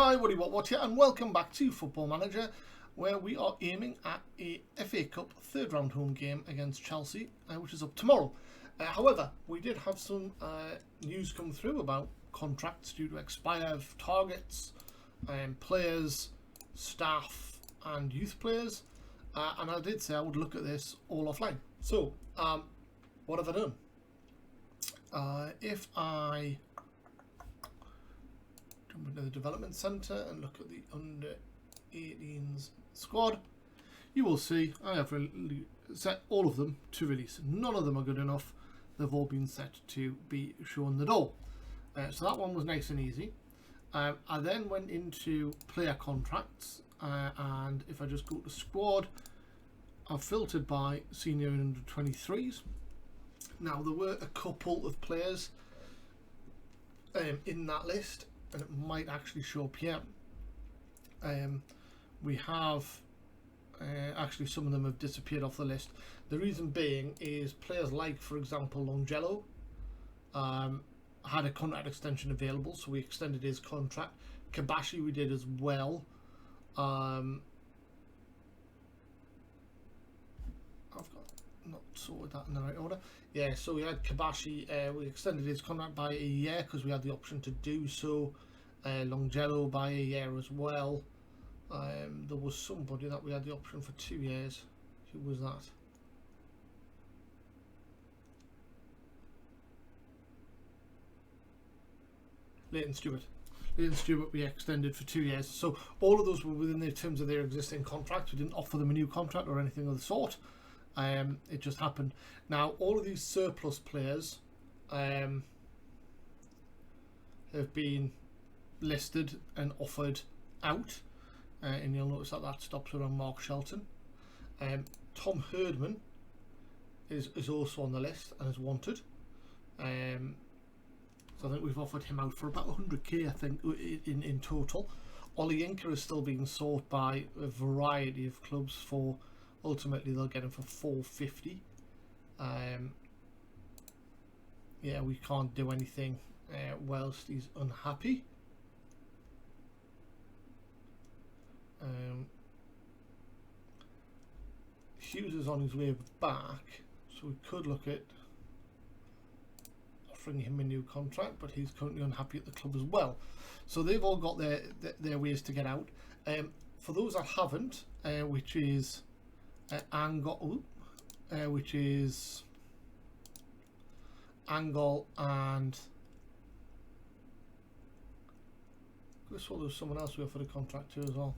Hi, what here, and welcome back to Football Manager, where we are aiming at a FA Cup third round home game against Chelsea, which is up tomorrow. However, we did have some news come through about contracts due to expire of targets, players, staff, and youth players, and I did say I would look at this all offline. So, what have I done? If I jump into the development centre and look at the under 18s squad, you will see I have set all of them to release. None of them are good enough. They've all been set to be shown the door. So that one was nice and easy. I then went into player contracts, and if I just go to squad, I've filtered by senior and under 23s. Now there were a couple of players in that list, and it might actually show up here. We have actually some of them have disappeared off the list. The reason being is players like, for example, Longello had a contract extension available, so we extended his contract. Kabashi we did as well. I've got not sorted that in the right order. Yeah, so we had Kabashi, we extended his contract by a year because we had the option to do so. Longello by a year as well. There was somebody that we had the option for 2 years. Who was that? Leighton Stewart. Leighton Stewart we extended for 2 years. So all of those were within the terms of their existing contract. We didn't offer them a new contract or anything of the sort. It just happened. Now all of these surplus players have been listed and offered out, and you'll notice that that stops around Mark Shelton. Tom Herdman is also on the list and is wanted. So I think we've offered him out for about 100k, I think, in total. Ollie Inker is still being sought by a variety of clubs for, ultimately they'll get him for 450. Yeah, we can't do anything whilst he's unhappy. Hughes is on his way back, so we could look at offering him a new contract, but he's currently unhappy at the club as well. So they've all got their ways to get out. For those that haven't, which is Angol and I saw there was someone else we offered a contract to as well.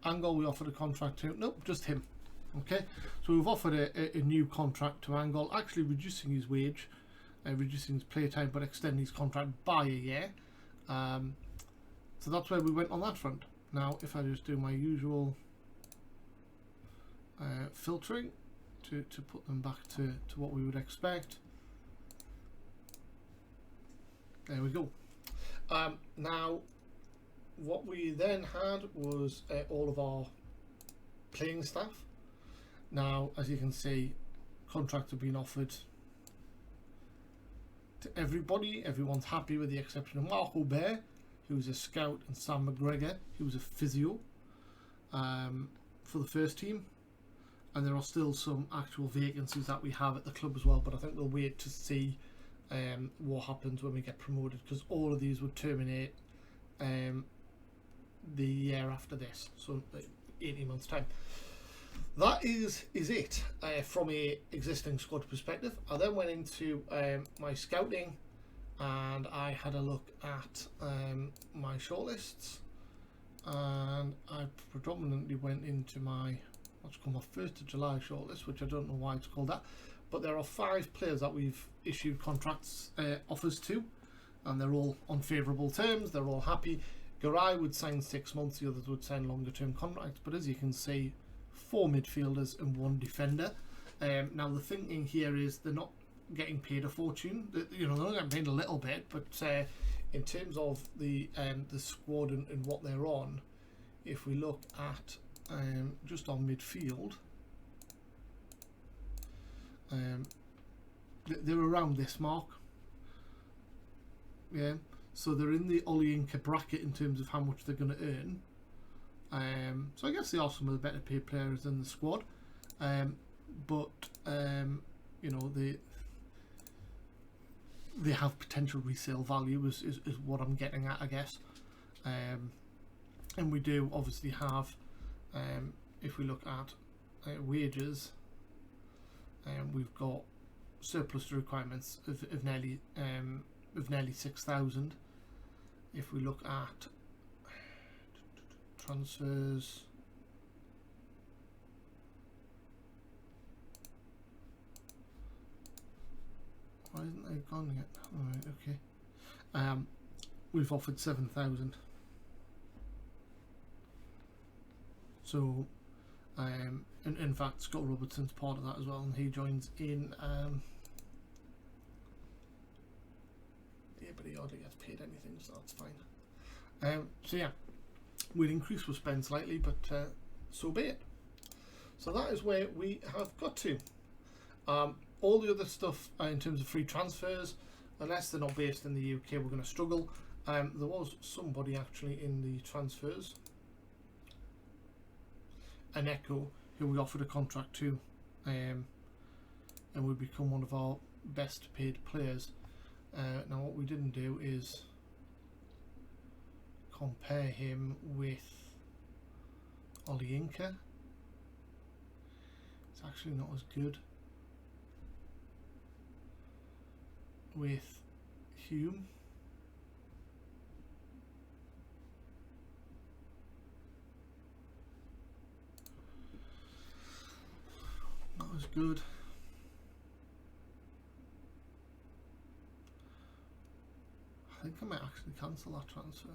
Angol we offered a contract to. Nope, just him. Okay, so we've offered a new contract to Angol, actually reducing his wage, reducing his playtime, but extending his contract by a year. So that's where we went on that front. Now, if I just do my usual filtering to put them back to what we would expect. There we go. Now, what we then had was all of our playing staff. Now, as you can see, contracts have been offered to everybody. Everyone's happy with the exception of Mark Aubert, who's a scout, and Sam McGregor, who's a physio for the first team. And there are still some actual vacancies that we have at the club as well, but I think we'll wait to see what happens when we get promoted, because all of these would terminate the year after this, so 18 months time. That is it from a existing squad perspective. I then went into my scouting and I had a look at my shortlists, and I predominantly went into my what's called my 1st of July shortlist, which I don't know why it's called that, but there are 5 players that we've issued contracts offers to, and they're all on favourable terms. They're all happy. Garay would sign 6 months, the others would sign longer term contracts, but as you can see, 4 midfielders and 1 defender. Now the thinking here is they're not getting paid a fortune. You know, they're not getting paid a little bit, but in terms of the squad and what they're on, if we look at just on midfield, they're around this mark. Yeah, So they're in the Olyinka bracket in terms of how much they're going to earn. So I guess they are some of the better paid players in the squad. But you know, they have potential resale value is what I'm getting at, I guess. And we do obviously have, if we look at wages, we've got surplus to requirements of nearly 6,000. If we look at transfers, why isn't they gone yet? Alright, okay. We've offered 7,000. So, in fact, Scott Robertson's part of that as well, and he joins in. Yeah, but he hardly gets paid anything, so that's fine. So yeah, we'll increase, we'll spend slightly, but so be it. So that is where we have got to. All the other stuff in terms of free transfers, unless they're not based in the UK, we're going to struggle. There was somebody actually in the transfers, an Echo, who we offered a contract to, and would become one of our best paid players. Now what we didn't do is compare him with Olyinka. It's actually not as good with Hume. Not as good. I think I might actually cancel that transfer.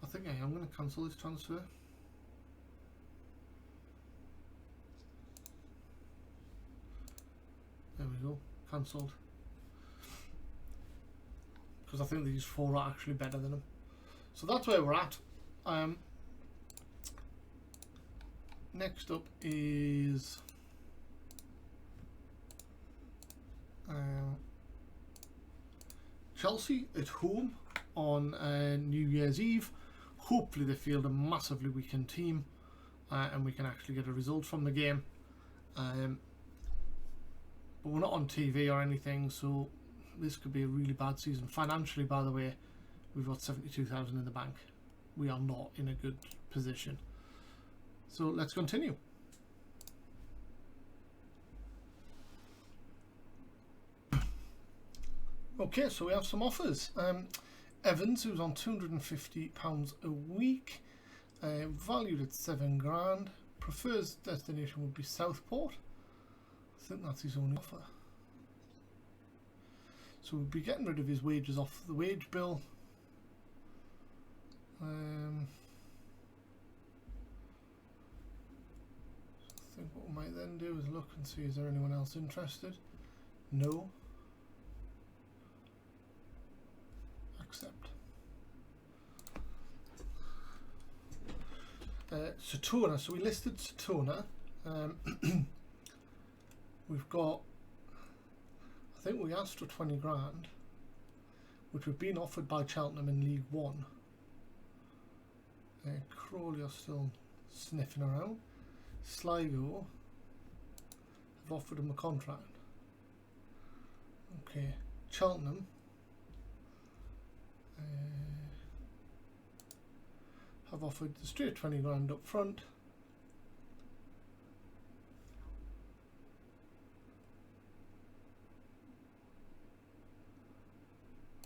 I think I am going to cancel this transfer. There we go, cancelled. Because I think these four are actually better than him. So that's where we're at. Next up is Chelsea at home on New Year's Eve. Hopefully they field a massively weakened team and we can actually get a result from the game. But we're not on TV or anything, so this could be a really bad season. Financially, by the way, we've got 72,000 in the bank. We are not in a good position. So let's continue. Okay, so we have some offers. Evans, who's on £250 a week, valued at £7,000. Prefers destination would be Southport. I think that's his only offer. So we'll be getting rid of his wages off the wage bill. I think what we might then do is look and see, is there anyone else interested? No. Accept. Satona, so we listed Satona. We've got, I think we asked for 20 grand, which we've been offered by Cheltenham in League One. Crawley are still sniffing around. Sligo have offered him a contract. Okay, Cheltenham have offered the straight 20 grand up front.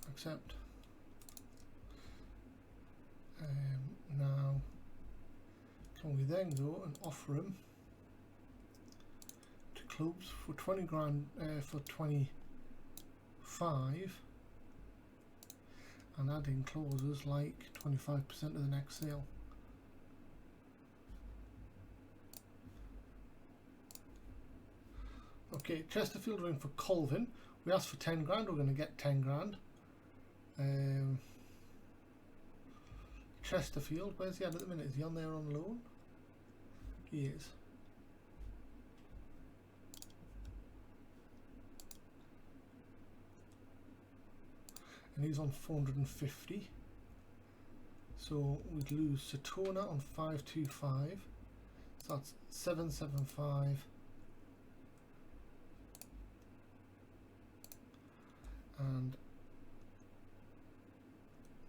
Accept. Now, can we then go and offer him to clubs for 20 grand for 25, and add in clauses like 25% of the next sale. Okay, Chesterfield are in for Colvin. We asked for 10 grand, we're going to get 10 grand. Chesterfield, where's he at the minute? Is he on there on loan? He is. And he's on 450. So we'd lose Satona on 525. So that's 775. And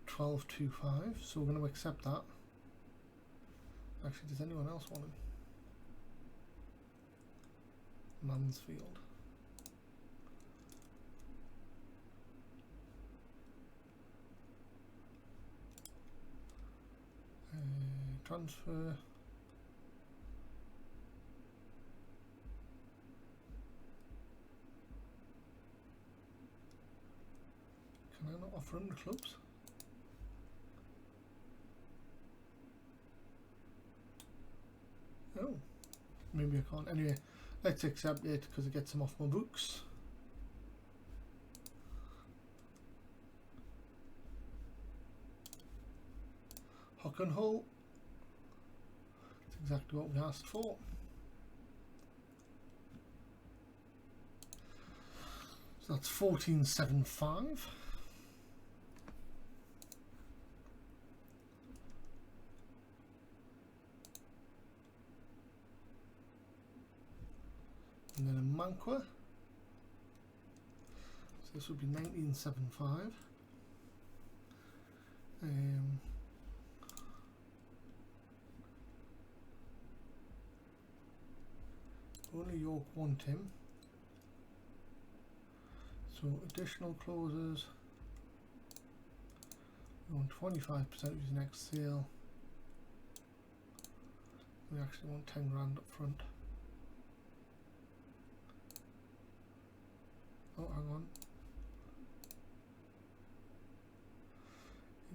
1225. So we're going to accept that. Actually, does anyone else want him? Mansfield. Transfer. Can I not offer him the clubs? Oh, maybe I can't. Anyway, let's accept it because it gets him off my books. Hock and Hull. That's exactly what we asked for. So that's 1475. And then a Manqua. So this would be 1975. Only York want him. So additional clauses. We want 25% of his next sale. We actually want 10 grand up front. Oh, hang on.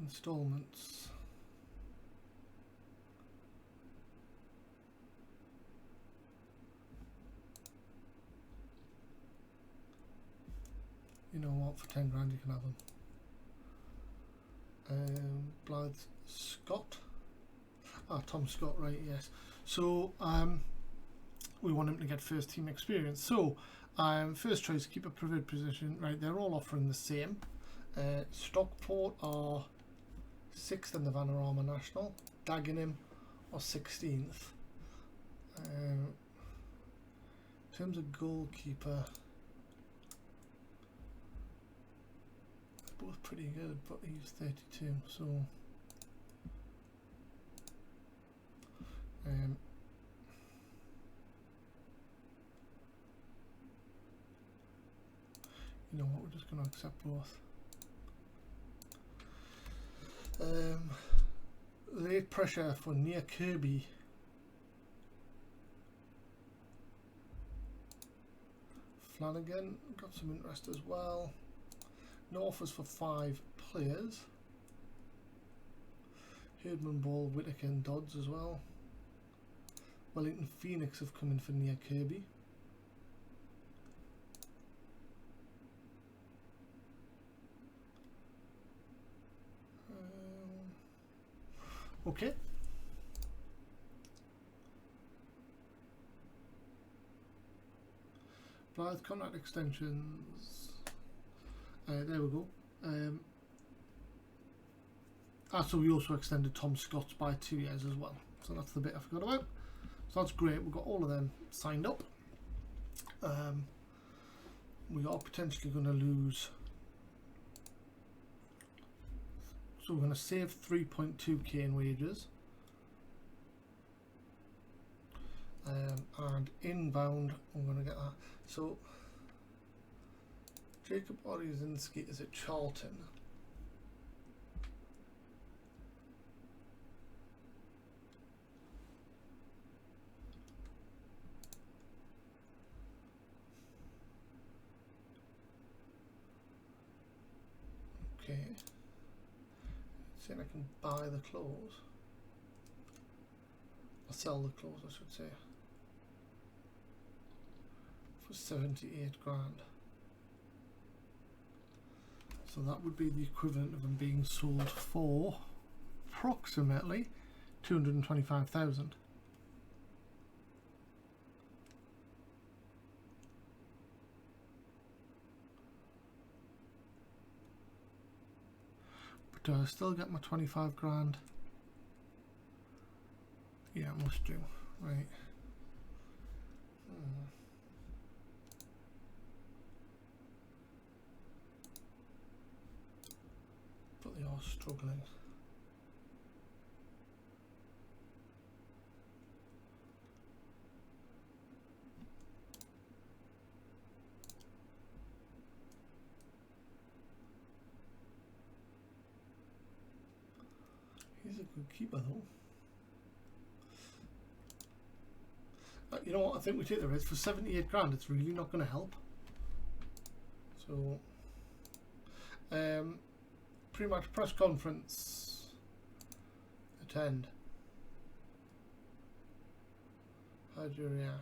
Installments. You know what? For 10 grand, you can have them. Blythe Scott. Ah, Tom Scott, right? Yes. So we want him to get first team experience. So first choice, keep a preferred position. Right, they're all offering the same. Stockport are 6th in the Vanarama National. Dagenham are 16th. In terms of goalkeeper, both pretty good, but he's 32, so you know what, we're just going to accept both. Late pressure for near Kirby. Flanagan got some interest as well. No offers for 5 players. Herdman, Ball, Whittaker and Dodds as well. Wellington Phoenix have come in for near Kirby. Okay. Blythe contract extensions. There we go. So we also extended Tom Scott's by 2 years as well. So that's the bit I forgot about. So that's great. We've got all of them signed up. We are potentially going to lose. So we're going to save 3.2k in wages. And inbound, I'm going to get that. So Jacob Orzinski is at Charlton. Okay. See if I can buy the clothes. Or sell the clothes, I should say. For 78 grand. So that would be the equivalent of them being sold for approximately 225,000. Do I still get my 25 grand? Yeah, I must do. Right. But they are struggling. He's a good keeper though. You know what, I think we take the risk. For 78 grand it's really not going to help. So pre-match press conference, attend. How do you react?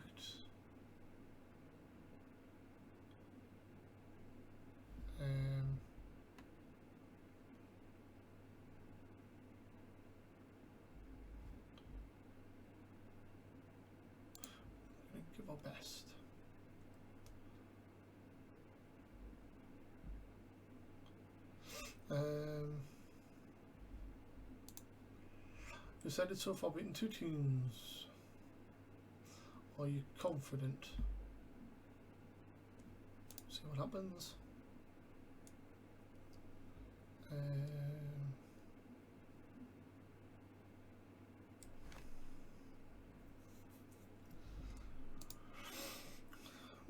Give our best. Decided so far beaten 2 teams. Are you confident? See what happens.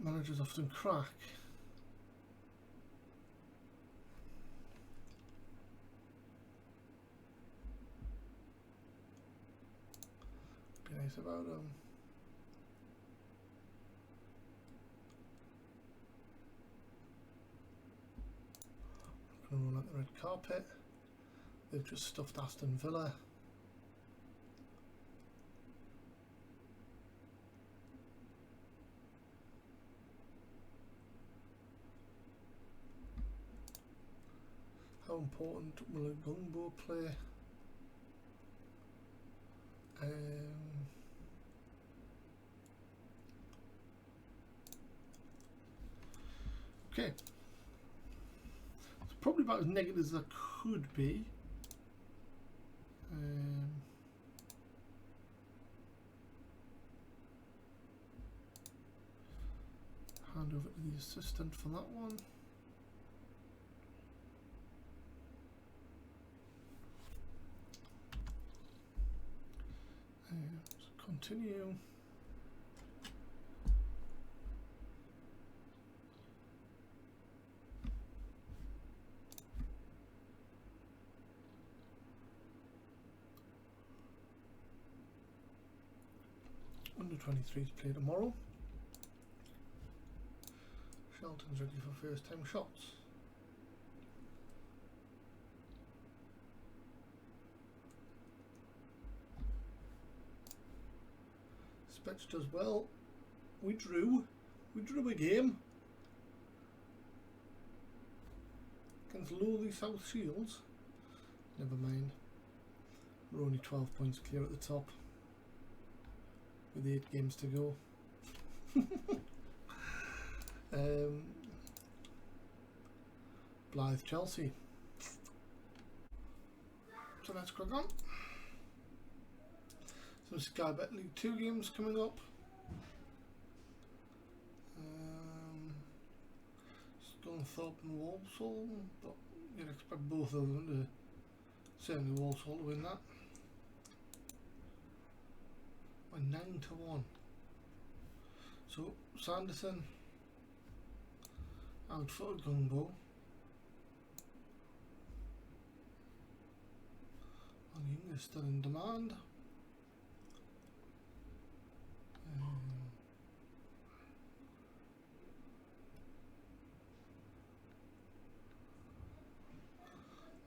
Managers often crack. Be nice about them. Gonna run out the red carpet. They've just stuffed Aston Villa. How important will a Gungbo play? Okay. It's probably about as negative as that could be. Hand over to the assistant for that one. Continue. Under 23s play tomorrow. Shelton's ready for first time shots. Spetch does well. We drew a game against lowly South Shields. Never mind. We're only 12 points clear at the top with 8 games to go. Blythe Chelsea. So let's crack on. Some Sky Bet League 2 games coming up. Scunthorpe and Walsall, but you'd expect both of them to, certainly Walsall to win that. By 9-1. So Sanderson out for a Gungbo. Onion is still in demand.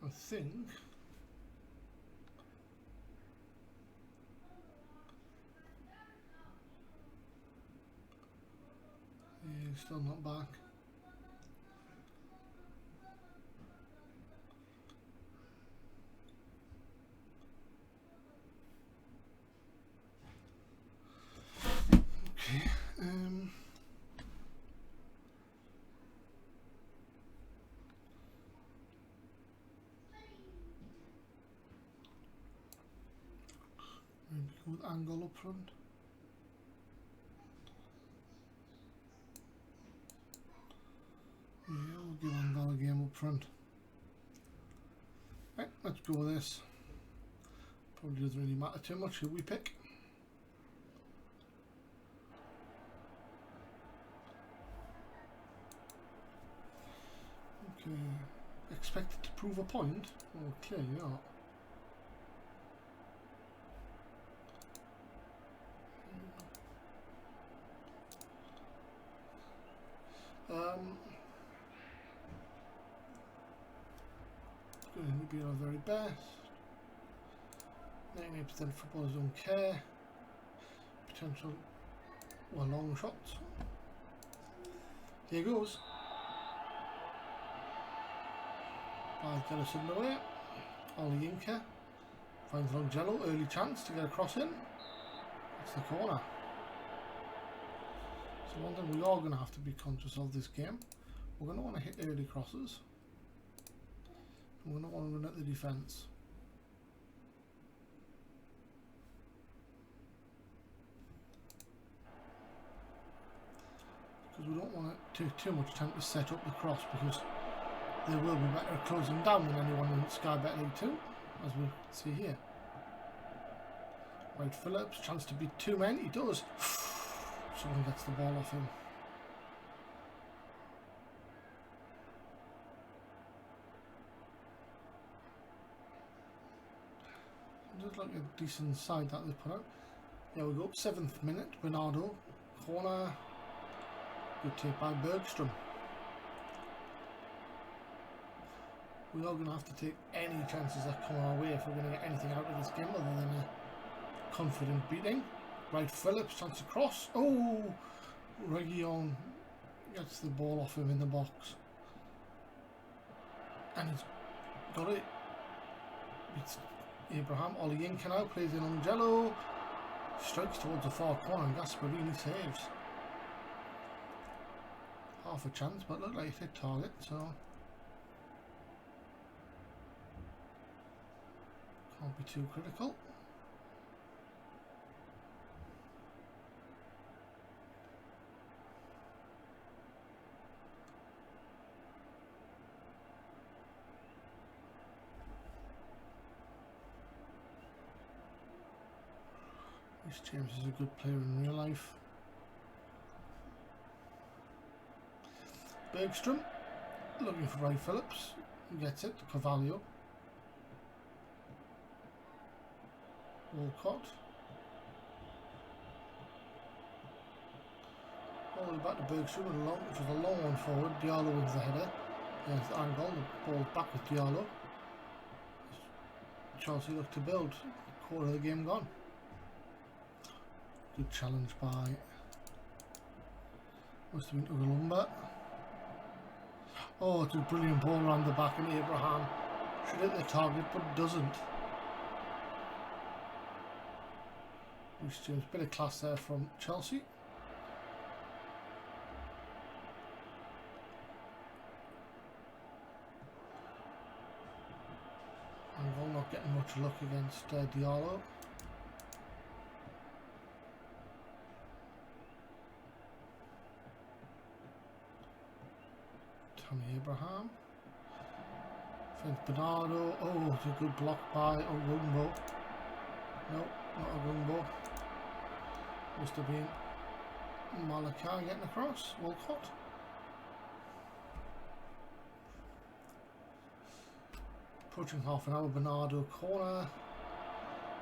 I think he's still not back. Okay. Angle up front. Yeah, we'll give Angle a game up front. Right, let's go with this. Probably doesn't really matter too much who we pick. Okay, expected to prove a point? Oh, clearly not. Going to be our very best. 98% footballers don't care. Potential, well, long shots. Here goes. Get us underway. Olayinka finds Longello, early chance to get a cross in. It's the corner. So one thing we are going to have to be conscious of this game. We're going to want to hit early crosses. We're going to want to run at the defence. Because we don't want to take too much time to set up the cross, because they will be better at closing down than anyone in Sky Bet League 2, as we see here. Wade Phillips, chance to beat two men, he does. Someone gets the ball off him. Looks like a decent side that they put out. There we go, 7th minute, Bernardo, corner, good take by Bergstrom. We are going to have to take any chances that come our way if we're going to get anything out of this game other than a confident beating. Right, Phillips, chance to cross. Oh, Reguilon gets the ball off him in the box. And he's got it. It's Abraham. Olayinka now plays in Angelo. Strikes towards the far corner and Gasparini saves. Half a chance, but looked like it hit target, so can't be too critical. This James is a good player in real life. Bergstrom looking for Ray Phillips, who gets it. Carvalho. Walcott. All the way back to Bergstrom, which was a long one forward. Diallo wins the header. There's the angle, the ball back with Diallo. Chelsea look to build. Quarter of the game gone. Good challenge by, must have been Ugalumba. Oh, it's a brilliant ball around the back, and Abraham should hit the target but doesn't. Reece James, bit of class there from Chelsea. And not getting much luck against Diallo. Abraham. Finds Bernardo. Oh, it's a good block by Ogumbo. No, not Ogumbo. Must have been Malaka getting across. Walcott. Approaching half an hour. Bernardo corner.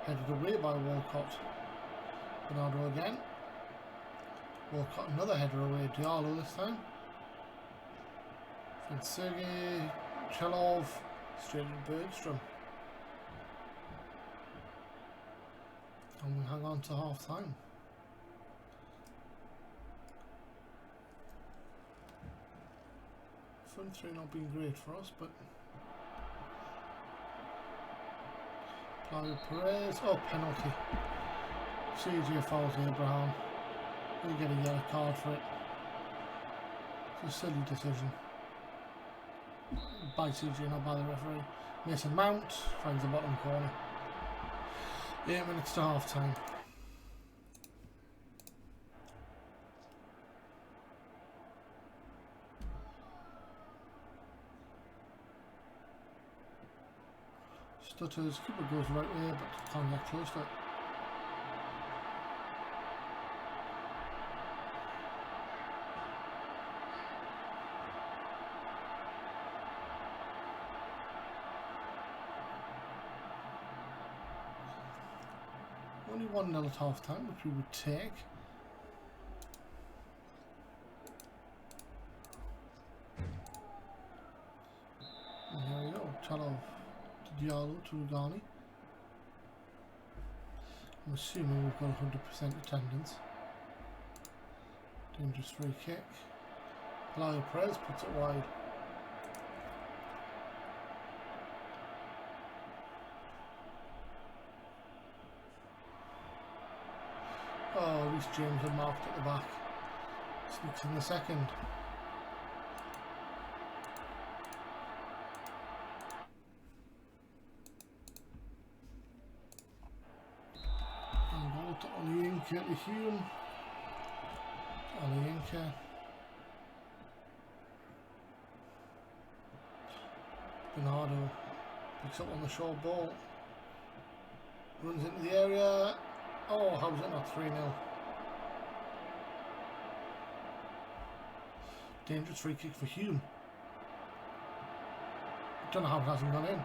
Headed away by Walcott. Bernardo again. Walcott another header away. Diallo this time. And Sergei Chelov straight to Bergstrom. And we hang on to half time. Front three not being great for us, but Claudio Perez. Oh, penalty. CJ fouls Abraham. We get a yellow card for it. It's a silly decision. By CJ, not by the referee. Mason Mount finds the bottom corner. 8 minutes to half time. Stutters, keeper goes right way, but can't get close to it. Only 1-0 at half time, which we would take. And here we go, Chalov to Diallo to Rugani. I'm assuming we've got 100% attendance. Dangerous free kick. Lyle Perez puts it wide. Oh, Reece James had marked at the back. Sneaks in the second. And goal to Olayinka to Hume. Olayinka. Bernardo picks up on the short ball. Runs into the area. Oh, how's it not 3-0? Dangerous free kick for Hume. Don't know how it hasn't gone in.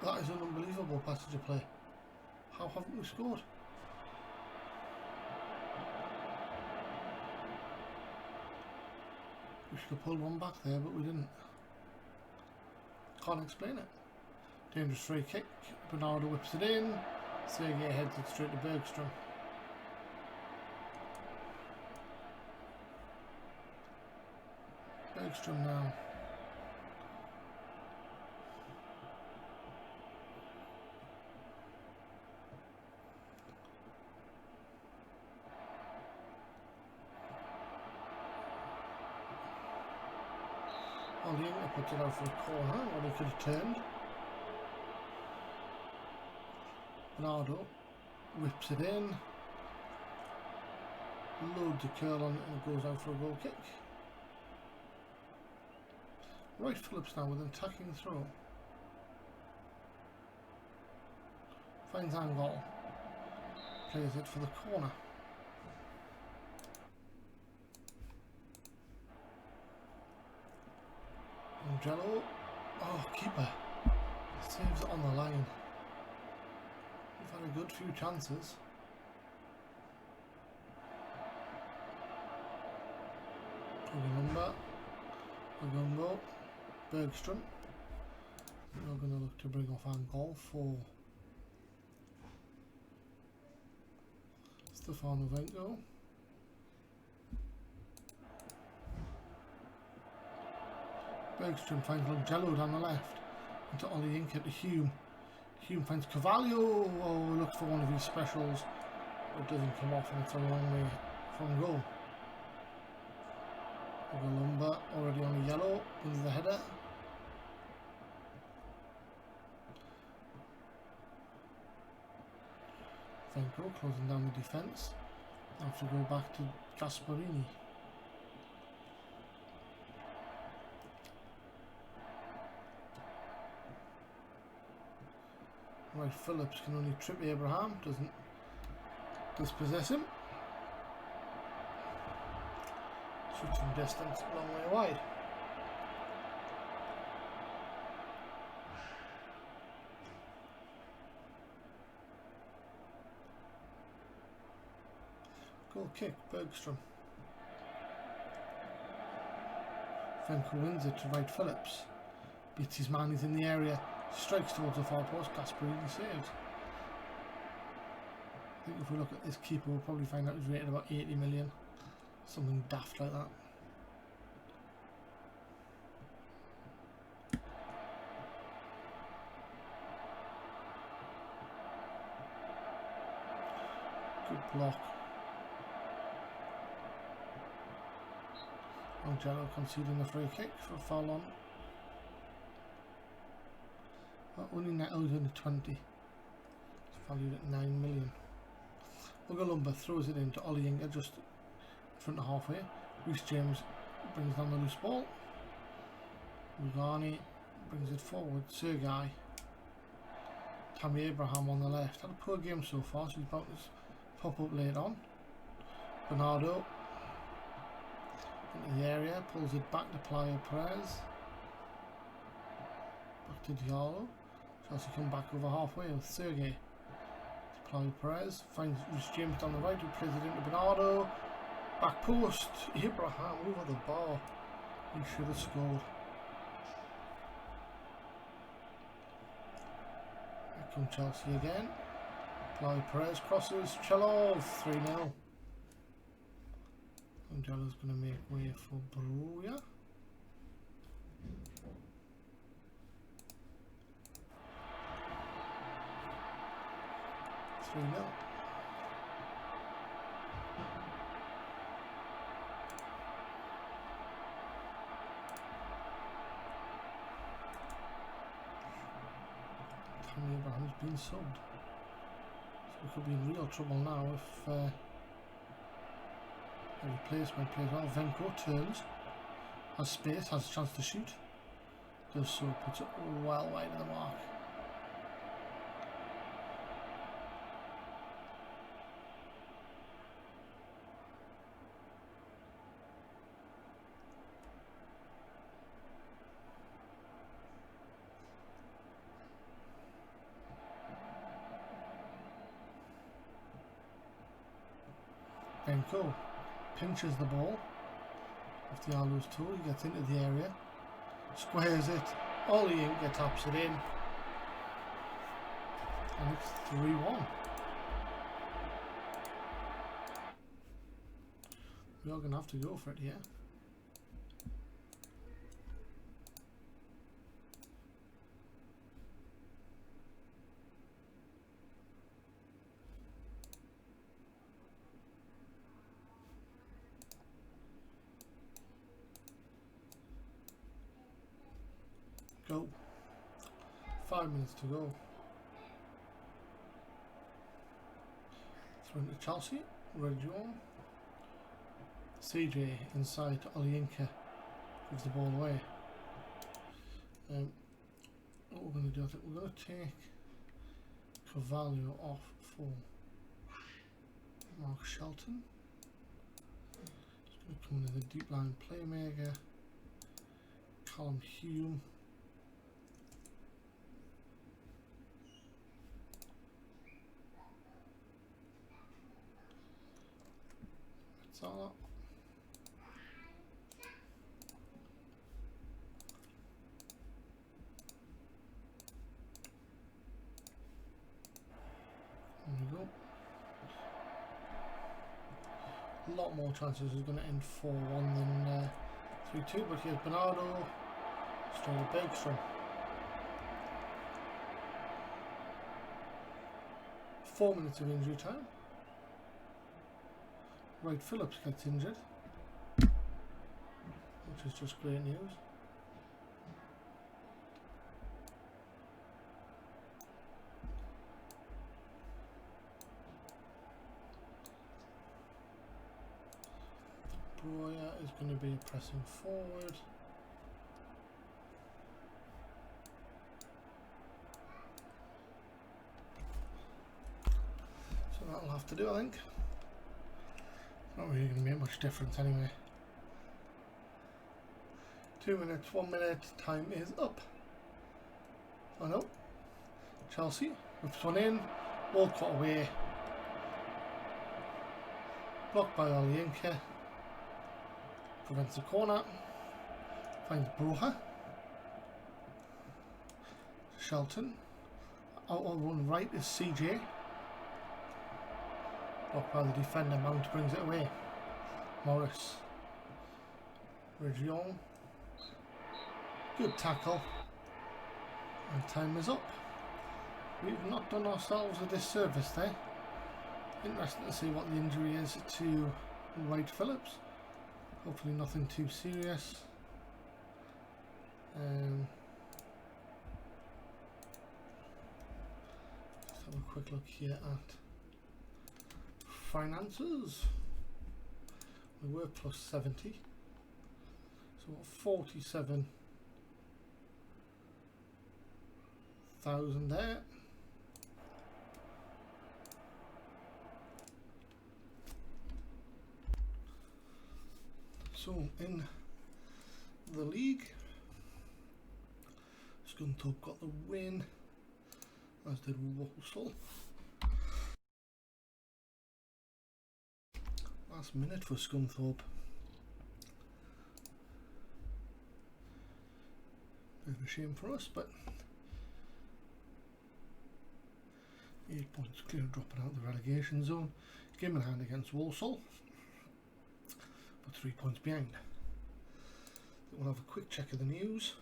That is an unbelievable passage of play. How haven't we scored? We should have pulled one back there, but we didn't. Can't explain it. Dangerous free kick. Bernardo whips it in. Sergei heads it straight to Bergstrom. Bergstrom now. Olayinka puts it out for a corner, or he could have turned. Bernardo whips it in. Loads of curl on it and it goes out for a goal kick. Right Phillips now with an attacking throw. Finds Angol. Plays it for the corner. Angelo. Oh, keeper. Saves it on the line. We've had a good few chances. Number. Agumbo. Bergstrom. We're going to look to bring off Angol for Stefano Vengo. Bergstrom finds Longelo down the left. Into Olayinka to Hume. Hume finds Carvalho. Oh, looks for one of his specials. It doesn't come off and it's a long way from goal. Lumber already on a yellow. Wins the header. Venko closing down the defence. Now to go back to Gasparini. Right, Phillips can only trip Abraham, doesn't dispossess him. Shoots from distance, long way wide. Goal kick, Bergstrom. Venko wins it to right Phillips. Beats his man, he's in the area. Strikes towards the far post, Gasparini saves. I think if we look at this keeper, we'll probably find out he's rated about 80 million. Something daft like that. Good block. Angelo conceding the free kick for a foul on. Only net owes under 20. It's valued at 9 million. Ugalumba throws it into Olayinka just in front of halfway. Reece James brings down the loose ball. Rugani brings it forward. Sergei. Tammy Abraham on the left. Had a poor game so far, so he's about to pop up later on. Bernardo into the area, pulls it back to Playa Perez. Back to Diallo. Chelsea come back over halfway with Sergei. Playa Perez finds Rhys James down the right, who plays it into Bernardo. Back post. Abraham over the bar. He should have scored. Here come Chelsea again. Playa Perez crosses. Chelov 3-0. Angelo's going to make way for Broja. Tammy Abraham's been subbed, so we could be in real trouble now if the replacement plays well. Venko turns, has space, has a chance to shoot, does so, puts it well wide of the mark. Benko pinches the ball off the Arlo's tool, he gets into the area, squares it, Olienka taps it in, and it's 3-1. We are going to have to go for it here. Go. 5 minutes to go. Throw into Chelsea. Reguilon. CJ inside to Olienka. Gives the ball away. What we're going to do, I think we're going to take Carvalho off for Mark Shelton. He's going to come in as a deep line playmaker. Callum Hume. All up. There we go. A lot more chances. Is going to end 4-1 than 3-2, but here's Bernardo. Straight to Bergstrom. 4 minutes of injury time. Wade Phillips gets injured, which is just great news. Broja is going to be pressing forward. So that'll have to do, I think. Not really going to make much difference anyway. 2 minutes, 1 minute, time is up. Oh no. Chelsea whips one in, Walcott away. Blocked by Olienka. Prevents the corner. Finds Broja. Shelton. Out on one right is CJ. Blocked by the defender, Mount brings it away. Morris. Reguilon. Good tackle. And time is up. We've not done ourselves a disservice there. Interesting to see what the injury is to Wright Phillips. Hopefully nothing too serious. Let's have a quick look here at finances. We were plus 70, so 47 1,000 there. So in the league, Scunthorpe got the win, as did Walsall. Last minute for Scunthorpe. Bit of a shame for us, but 8 points clear, dropping out the relegation zone. Game in hand against Walsall, but 3 points behind. We'll have a quick check of the news.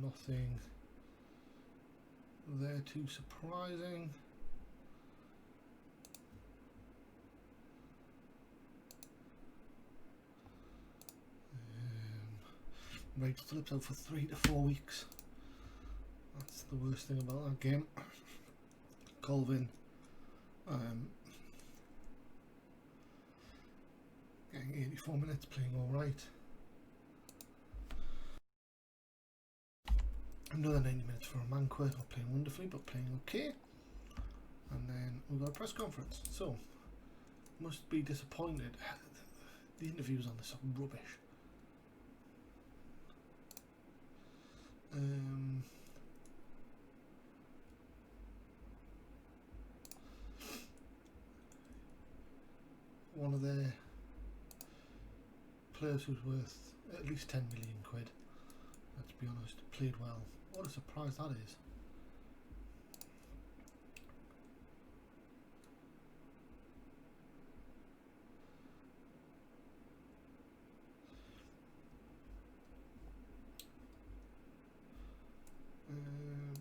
Nothing there too surprising. Right, Phillips out for 3 to 4 weeks. That's the worst thing about that game. Colvin getting 84 minutes, playing alright. Another 90 minutes for a Manquit, not playing wonderfully but playing okay. And then we've got a press conference, so must be disappointed. The interviews on this are rubbish. One of their players who's worth at least 10 million quid, let's be honest, played well. What a surprise that is.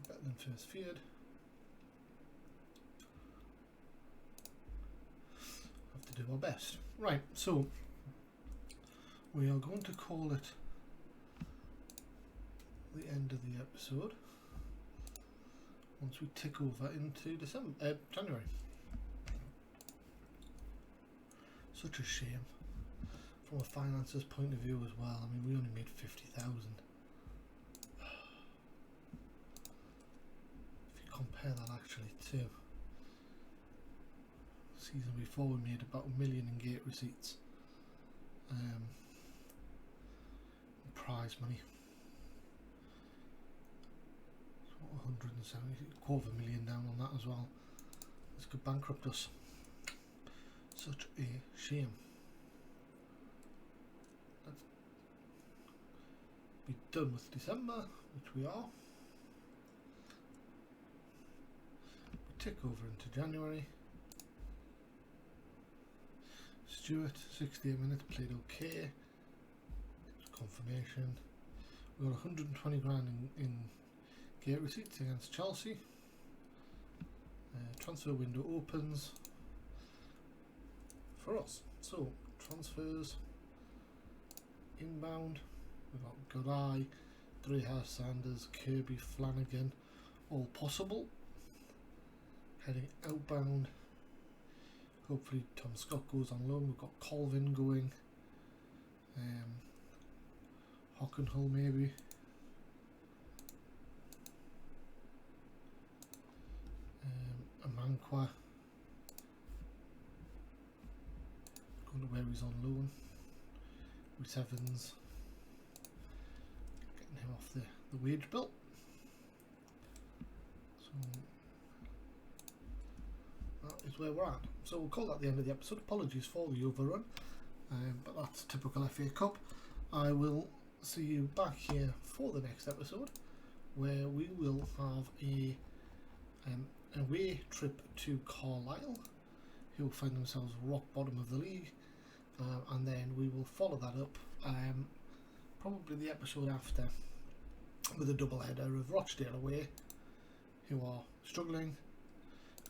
Better than first feared. Have to do our best. Right, so we are going to call it the end of the episode once we tick over into January. Such a shame from a finances point of view as well. I mean, we only made 50,000. If you compare that actually to season before, we made about $1 million in gate receipts. Prize money. 170, $250,000 down on that as well. This could bankrupt us. Such a shame. Let's be done with December, which we are. We tick over into January. Stewart, 68 minutes, played okay. Confirmation. We got 120 grand in gate receipts against Chelsea. Transfer window opens for us. So transfers inbound. We've got Garay, Dreher, Sanders, Kirby, Flanagan, all possible. Heading outbound. Hopefully Tom Scott goes on loan. We've got Colvin going. Hockenhull maybe. Amanqua. Going to where he's on loan. With Evans. Getting him off the wage bill. So that is where we're at. So we'll call that the end of the episode. Apologies for the overrun. But that's typical FA Cup. I will see you back here for the next episode, where we will have a away trip to Carlisle, who will find themselves rock bottom of the league, and then we will follow that up probably the episode after with a double header of Rochdale away, who are struggling,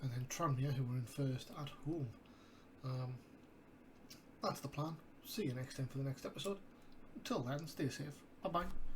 and then Tranmere, who are in first at home. That's the plan. See you next time for the next episode. Until then, stay safe. Bye bye.